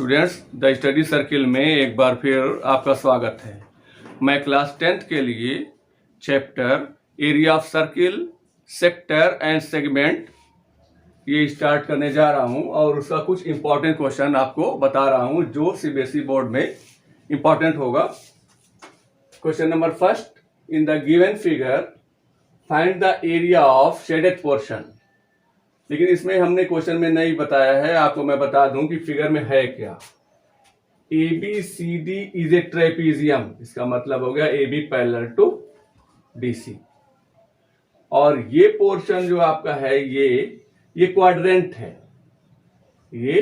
Students, the study circle में एक बार फिर आपका स्वागत है। मैं क्लास 10th के लिए chapter area of circle, sector and segment ये स्टार्ट करने जा रहा हूं और उसका कुछ इंपॉर्टेंट क्वेश्चन आपको बता रहा हूं जो सीबीएसई बोर्ड में इंपॉर्टेंट होगा। Question number first, in the given figure find the area of shaded portion. लेकिन इसमें हमने क्वेश्चन में नहीं बताया है, आपको मैं बता दूं कि फिगर में है क्या। A B C D is a trapezium, इसका मतलब हो गया A B parallel to D C. और ये पोर्शन जो आपका है ये क्वाड्रेंट है, ये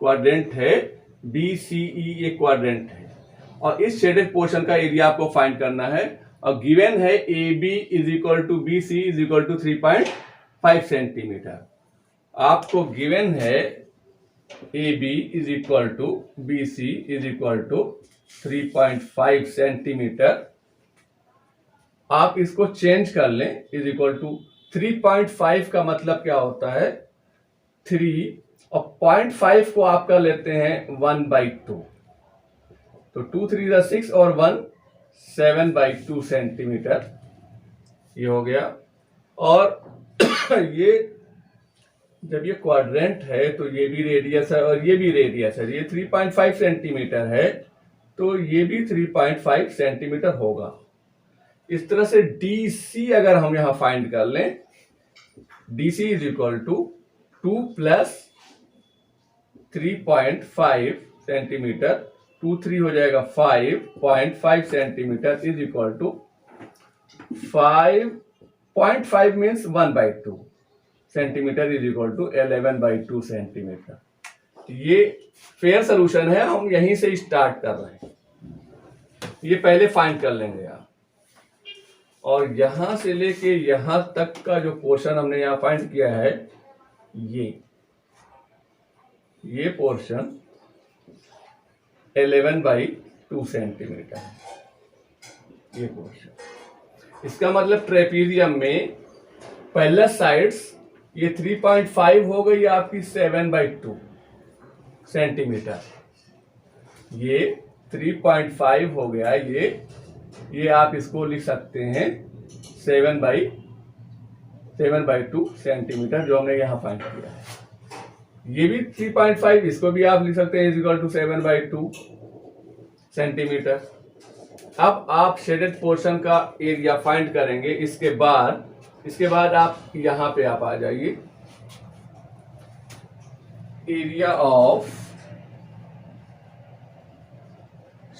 क्वाड्रेंट है, बी सी ई ये क्वाड्रेंट है। और इस शेडेड पोर्शन का एरिया आपको फाइंड करना है और गिवन है A B is equal to B C is equal to 3.5 centimetre. आपको गिवन है A B is equal to B C is equal to 3.5 centimetre. आप इसको चेंज कर लें, इज इक्वल टू 3.5 का मतलब क्या होता है 3 और 0.5 को आप कर लेते हैं 1/2, तो 2 3 6 और 1 7/2 सेंटीमीटर ये हो गया। और ये जब ये क्वाड्रेंट है तो ये भी रेडियस है और ये भी रेडियस है, ये 3.5 सेंटीमीटर है तो ये भी 3.5 सेंटीमीटर होगा। इस तरह से DC अगर हम यहां फाइंड कर लें, DC is equal to 2 plus 3.5 centimetre, 2 3 हो जाएगा 5.5 centimetre is equal to 5.5 means 1/2 centimetre is equal to 11/2 centimetre. ये फेयर सोल्यूशन है, हम यहीं से स्टार्ट कर रहे हैं, ये पहले फाइंड कर लेंगे आप। और यहां से लेके यहां तक का जो पोर्शन हमने यहां फाइंड किया है ये पोर्शन 11/2 सेंटीमीटर है, ये पोर्शन। इसका मतलब ट्रेपीजियम में पहले साइड्स ये 3.5 हो गई आपकी 7/2 सेंटीमीटर, ये 3.5 हो गया, ये आप इसको लिख सकते हैं 7/2 सेंटीमीटर जो हमने यहां फाइंड किया है। ये भी 3.5, इसको भी आप लिख सकते हैं इज इक्वल टू 7/2 सेंटीमीटर। अब आप शेडेड पोर्शन का एरिया फाइंड करेंगे। इसके बाद आप यहां पे आप आ जाइए, area of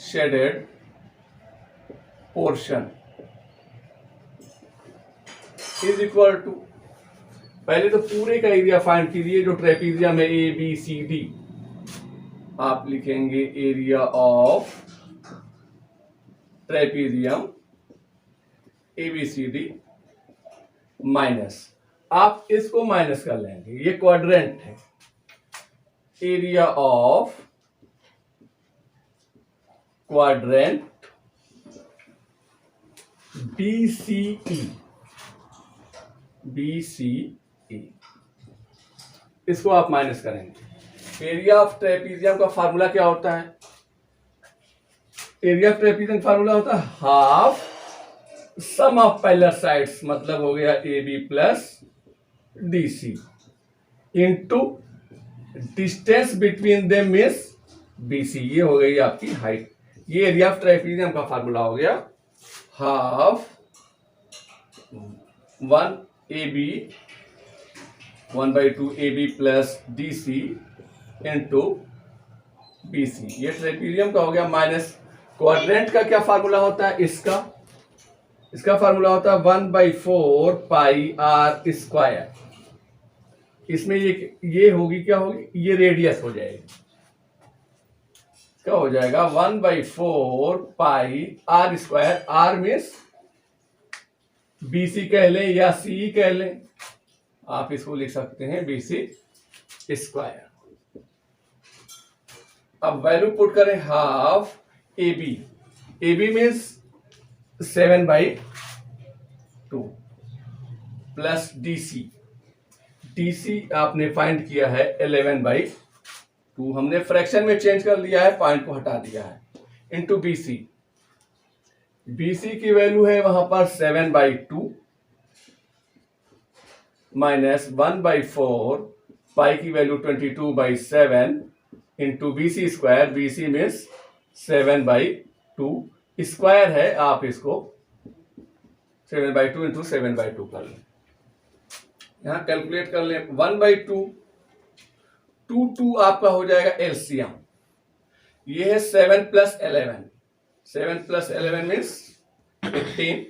shaded portion is equal to, पहले तो पूरे का एरिया फाइंड कीजिए जो ट्रेपीजियम है ए बी सी डी। आप लिखेंगे area of trapezium A B C D minus, आप इसको माइनस कर लेंगे, ये क्वाड्रेंट है, एरिया ऑफ क्वाड्रेंट BCE, इसको आप माइनस करेंगे। एरिया ऑफ ट्रेपीजियम का फार्मूला क्या होता है? एरिया ऑफ ट्रेपीजियम फार्मूला होता है half sum of parallel sides, मतलब हो गया AB plus DC into distance between them means BC, ये हो गई आपकी हाइट। ये एरिया ऑफ ट्रेपीजियम का फार्मूला हो गया half 1/2 AB plus DC into BC, ये ट्रेपीजियम का हो गया। माइनस क्वाड्रेंट का क्या फार्मूला होता है? इसका फार्मूला होता है 1/4 पाई R स्क्वायर। इसमें ये होगी, क्या होगी, ये रेडियस हो जाएगी, क्या हो जाएगा 1/4 पाई R square. R means BC कह लें या CE कह लें, आप इसको लिख सकते हैं BC स्क्वायर। अब वैल्यू पुट करें half AB means 7/2 plus DC आपने फाइंड किया है 11/2 2 हमने फ्रैक्शन में चेंज कर लिया है, पॉइंट को हटा दिया है, इंटू BC। BC की वैल्यू है वहां पर 7/2 माइनस 1/4, पाई की value 22/7 into BC square. BC means 7/2 square है, आप इसको 7/2 इंटू 7/2 कर लें। यहां कैलकुलेट कर लें 1/2, 2 आपका हो जाएगा एलसीएम। ये है 7 + 11, 7 + 11 मीन्स 15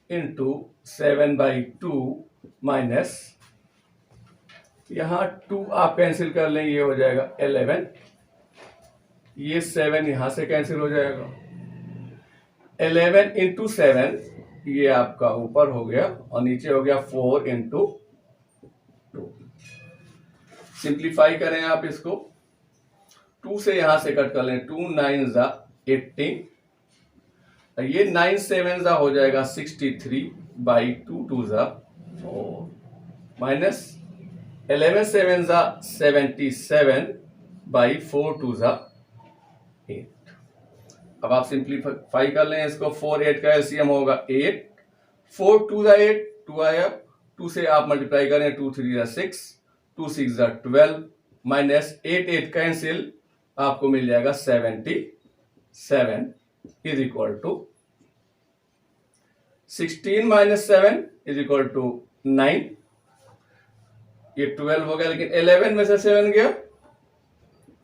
इंटू 7/2 माइनस, यहां 2 आप कैंसिल कर लें, ये हो जाएगा 11, ये 7 यहां से कैंसिल हो जाएगा, 11 इंटू 7 ये आपका ऊपर हो गया और नीचे हो गया 4 इंटू 2। सिंप्लीफाई करें आप इसको, 2 से यहां से कट कर लें, 2 9 ज़ा 18, ये 9 7 ज़ा हो जाएगा 63/2, 2 ज़ा 4 माइनस 11 7 ज़ा 77/4, 2 ज़ा 8। अब आप सिंप्लीफाई कर लें इसको, 4 8 का एलसीएम होगा 8, 4 2 ज़ा 8, 2 आया, 2 से आप मल्टीप्लाई करें, 2 3 ज़ा 6, 2 6 ज़ा 12 माइनस 8 8 कैंसिल, आपको मिल जाएगा 77 is equal to 16 minus 7 is equal to 9। ये 12 हो गया, लेकिन 11 में से 7 गया,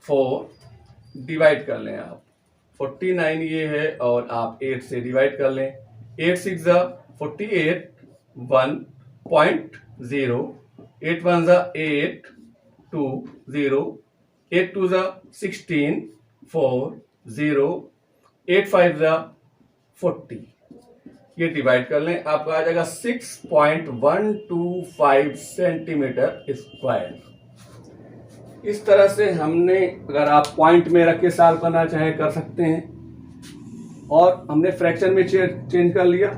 4 डिवाइड कर लें आप, 49 ये है, और आप 8 से डिवाइड कर लें, 8 6 ज़ा 48, 1.0, 8 1 ज़ा 8, 2 0, 8 2 ज़ा 16, 4 0, 8 5 ज़ा 40, ये डिवाइड कर लें, आपका आ जाएगा 6.125 सेंटीमीटर स्क्वायर। इस तरह से हमने, अगर आप पॉइंट में रख के सॉल्व करना चाहें कर सकते हैं, और हमने फ्रैक्शन में चेंज कर लिया,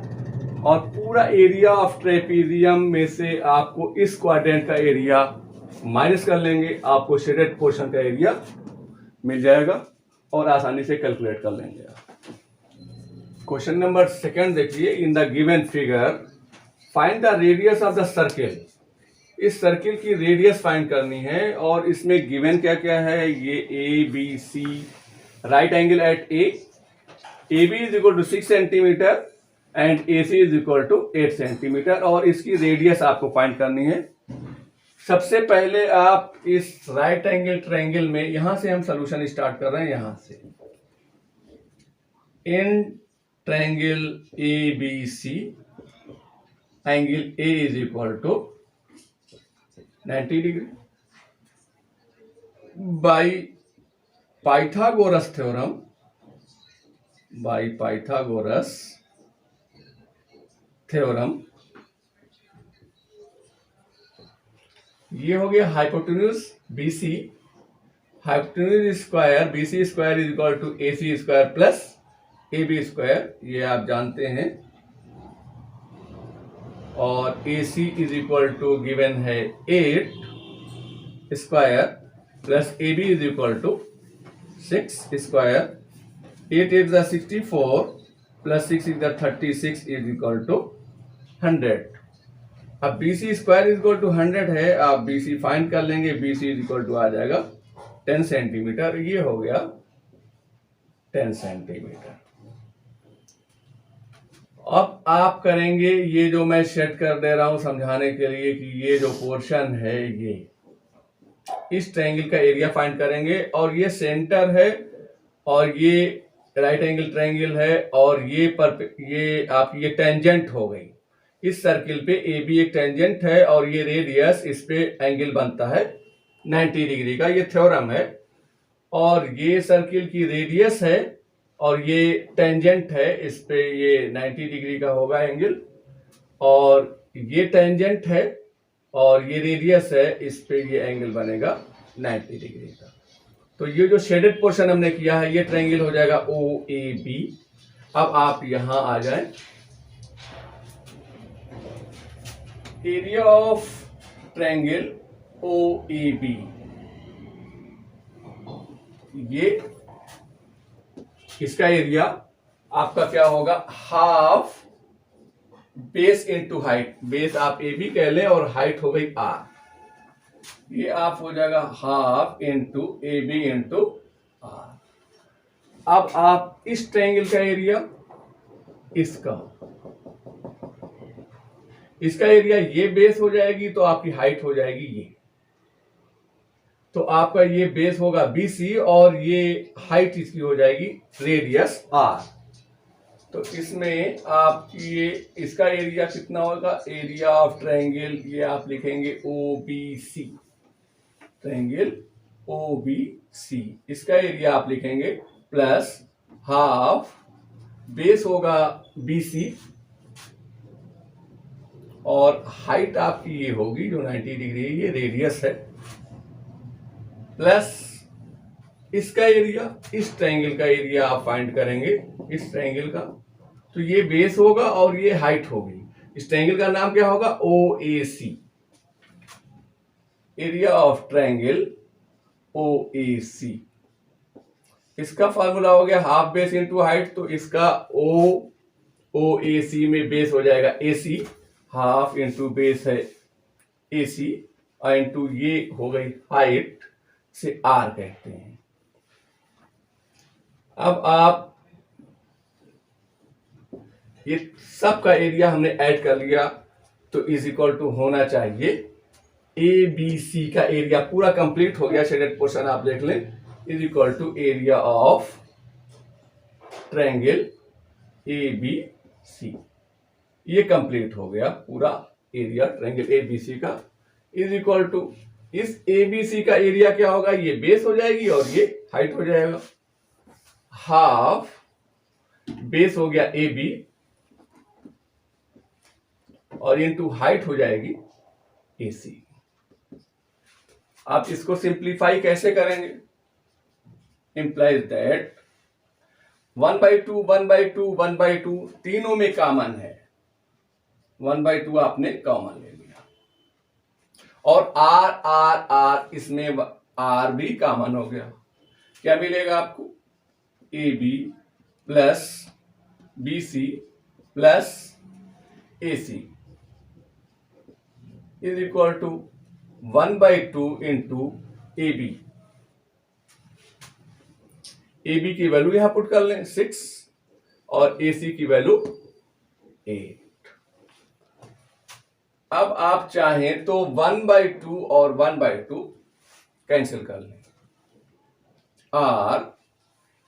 और पूरा एरिया ऑफ ट्रेपीजियम में से आपको इस क्वाड्रेंट का एरिया माइनस कर लेंगे, आपको शेडेड पोर्शन का एरिया मिल जाएगा, और आसानी से कैलकुलेट कर लेंगे आप। क्वेश्चन नंबर 2 देखिए, in the given figure find the radius of the circle. इस सर्किल की रेडियस फाइंड करनी है, और इसमें गिवन क्या क्या है, ये ABC, right angle at AB is equal to 6 centimetre and AC is equal to 8 centimetre, और इसकी रेडियस आपको फाइंड करनी है। सबसे पहले आप इस राइट एंगल ट्रायंगल में, यहां से हम सॉल्यूशन स्टार्ट कर रहे हैं, यहां से in triangle ABC angle A is equal to 90 degree by Pythagoras theorem, by Pythagoras theorem. ये हो गया hypotenuse BC, hypotenuse square BC square is equal to AC square plus AB square, ये आप जानते हैं, और AC is equal to given है 8 square plus AB is equal to 6 square, 8 8 ज़ा 64 प्लस 6 6 ज़ा 36 इज इक्वल टू 100। अब BC square is equal to 100 है, आप BC फाइंड कर लेंगे, BC इज इक्वल टू आ जाएगा 10 सेंटीमीटर, ये हो गया 10 सेंटीमीटर। अब आप करेंगे, ये जो मैं सेट कर दे रहा हूं समझाने के लिए, कि ये जो पोर्शन है, ये इस ट्रायंगल का एरिया फाइंड करेंगे, और ये सेंटर है, और ये राइट एंगल ट्रायंगल है, और ये आप ये टेंजेंट हो गई इस सर्किल पे, AB एक टेंजेंट है, और ये रेडियस, इस पे एंगल बनता है 90 डिग्री का, ये थ्योरम है, और ये सर्किल की रेडियस है, और ये टेंजेंट है, इस पे ये 90 डिग्री का होगा एंगल, और ये टेंजेंट है, और ये रेडियस है, इस पे ये एंगल बनेगा 90 डिग्री का। तो ये जो शेडेड पोर्शन हमने किया है, ये ट्रायंगल हो जाएगा OAB। अब आप यहां आ जाएं, एरिया ऑफ ट्रायंगल OAB ये इसका एरिया आपका क्या होगा, half base into height, base आप ए बी कह लें और हाइट हो गई आर, ये आप हो जाएगा half into A B into R. अब आप इस ट्रायंगल का एरिया, इसका एरिया ये बेस हो जाएगी तो आपकी हाइट हो जाएगी ये, तो आपका ये बेस होगा BC और ये हाइट इसकी हो जाएगी रेडियस R। तो इसमें आपकी ये इसका एरिया कितना होगा, एरिया ऑफ ट्रायंगल ये आप लिखेंगे OBC, ट्रायंगल OBC, इसका एरिया आप लिखेंगे प्लस हाफ बेस होगा BC और हाइट आपकी ये होगी जो 90 डिग्री है, ये रेडियस है, प्लस इसका एरिया, इस ट्रायंगल का एरिया आप फाइंड करेंगे, इस ट्रायंगल का, तो ये बेस होगा और ये हाइट होगी। इस ट्रायंगल का नाम क्या होगा, OAC, area of triangle OAC। इसका फॉर्मूला हो गया हाफ बेस इंटू हाइट, तो इसका OAC में बेस हो जाएगा AC, हाफ इंटू बेस है AC और इंटू ये हो गई हाइट से R कहते हैं। अब आप ये सब का एरिया हमने ऐड कर लिया, तो इज इक्वल टू होना चाहिए ABC का एरिया पूरा कंप्लीट हो गया, शेडेड पोर्शन आप देख लें, is equal to area of triangle ABC, ये कंप्लीट हो गया पूरा एरिया ट्रायंगल ABC का, इज इक्वल टू इस ABC का एरिया क्या होगा, ये बेस हो जाएगी और ये हाइट हो जाएगा, हाफ बेस हो गया AB और इनटू हाइट हो जाएगी AC। आप इसको सिंप्लीफाई कैसे करेंगे, इंप्लाइज दैट 1/2 1/2 1/2 तीनों में कॉमन है, 1/2 आपने कॉमन ले लिया और R इसमें R भी कॉमन हो गया, क्या मिलेगा आपको, AB plus BC plus AC is equal to 1/2 into AB। AB की वैल्यू यहां पुट कर लें 6 और AC की वैल्यू 8। अब आप चाहें तो 1/2 और 1/2 कैंसिल कर लें, और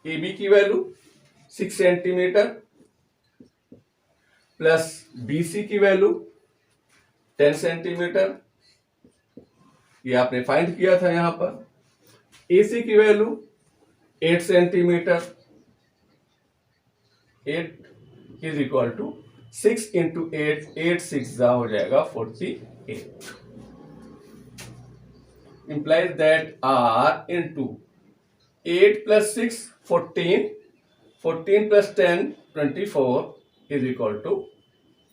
AB की वैल्यू 6 सेंटीमीटर प्लस BC की वैल्यू 10 सेंटीमीटर, ये आपने फाइंड किया था यहां पर, AC की value 8 centimetre, 8 is equal to 6 into 8, 8 6 हो जाएगा 48, implies that R into 8 plus 6 14, 14 plus 10 24 is equal to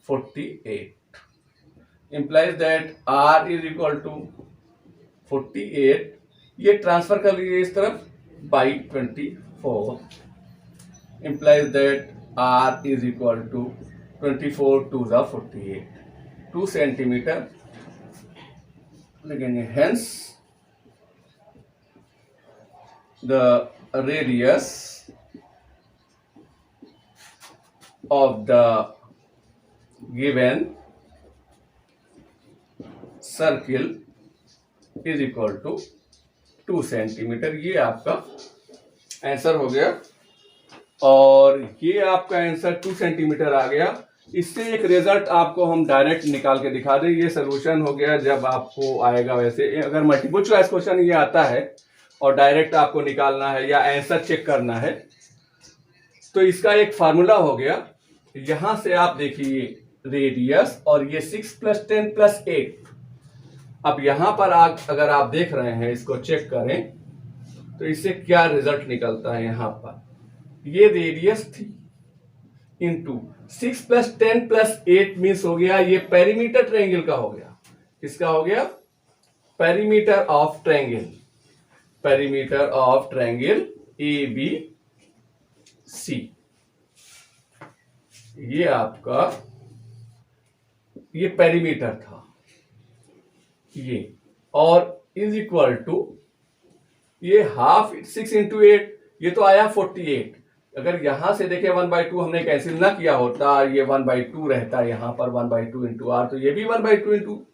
48, implies that R is equal to 48, ये ट्रांसफर कर लीजिए इस तरफ by 24, implies that R is equal to 24 to the 48, 2 centimetre लिखेंगे, hence the radius of the given circle is equal to 2 centimetre. ये आपका answer हो गया और ये आपका आंसर 2 सेंटीमीटर आ गया। इससे एक रिजल्ट आपको हम डायरेक्ट निकाल के दिखा दें, ये सोल्यूशन हो गया जब आपको आएगा। वैसे अगर मल्टीपल चॉइस क्वेश्चन ये आता है और डायरेक्ट आपको निकालना है या आंसर चेक करना है, तो इसका एक फार्मूला हो गया। यहां से आप देखिए रेडियस और ये 6 + 10 + 8। अब यहां पर अगर आप देख रहे हैं, इसको चेक करें तो इससे क्या रिजल्ट निकलता है। यहां पर ये रेडियस थी इंटू 6 + 10 + 8 मीन्स हो गया ये पेरीमीटर ट्रायंगल का हो गया। किसका हो गया? Perimeter of triangle. Perimeter of triangle A B C. ये आपका ये पेरीमीटर था ये, और इज इक्वल टू ये हाफ 6 इंटू 8, ये तो आया 48। अगर यहां से देखें 1/2 हमने कैंसिल ना किया होता, ये 1/2 रहता, यहां पर 1/2 इंटू आर, तो ये भी 1/2 इंटू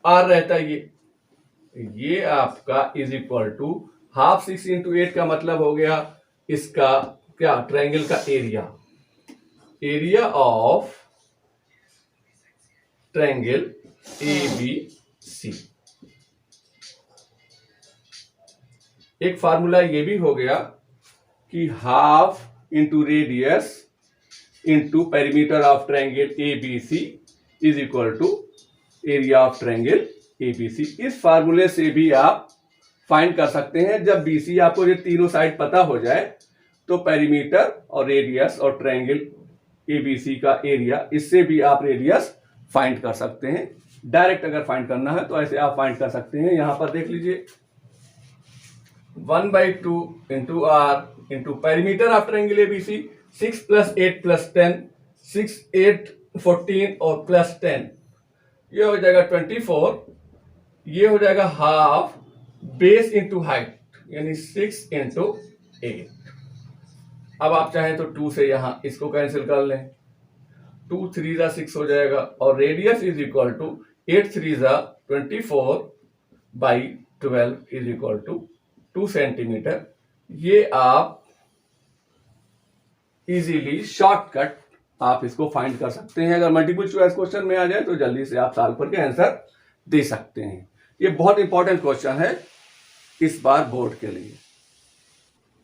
आर रहता। ये आपका is equal to half 6 into 8 का मतलब हो गया इसका क्या, ट्रायंगल का area, area of triangle A B C. एक फार्मूला ये भी हो गया कि half into radius into perimeter of triangle A B C is equal to area of triangle A B C. इस फार्मूले से भी आप फाइंड कर सकते हैं। जब बी सी आपको ये तीनों साइड पता हो जाए तो पेरीमीटर और रेडियस और ट्रायंगल ए बी सी का एरिया, इससे भी आप रेडियस फाइंड कर सकते हैं। डायरेक्ट अगर फाइंड करना है तो ऐसे आप फाइंड कर सकते हैं। यहां पर देख लीजिए 1/2 into R into perimeter of triangle A B C, 6 + 8 + 10, 6 8 14 और प्लस 10, ये हो जाएगा 24। ये हो जाएगा हाफ बेस इंटू हाइट, यानी 6 इंटू 8। अब आप चाहें तो 2 से यहां इसको कैंसिल कर लें, 2 3 जा 6 हो जाएगा, और रेडियस इज इक्वल टू 8 3 जा 24/12 इज इक्वल टू 2 सेंटीमीटर। ये आप इजीली शॉर्टकट आप इसको फाइंड कर सकते हैं। अगर मल्टीपल चॉइस क्वेश्चन में आ जाए तो जल्दी से आप सॉल्व करके आंसर दे सकते हैं। ये बहुत इंपॉर्टेंट क्वेश्चन है इस बार बोर्ड के लिए।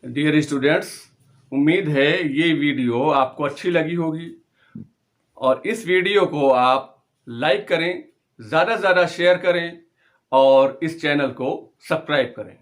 डियर स्टूडेंट्स, उम्मीद है ये वीडियो आपको अच्छी लगी होगी, और इस वीडियो को आप लाइक करें, ज़्यादा से ज़्यादा शेयर करें, और इस चैनल को सब्सक्राइब करें।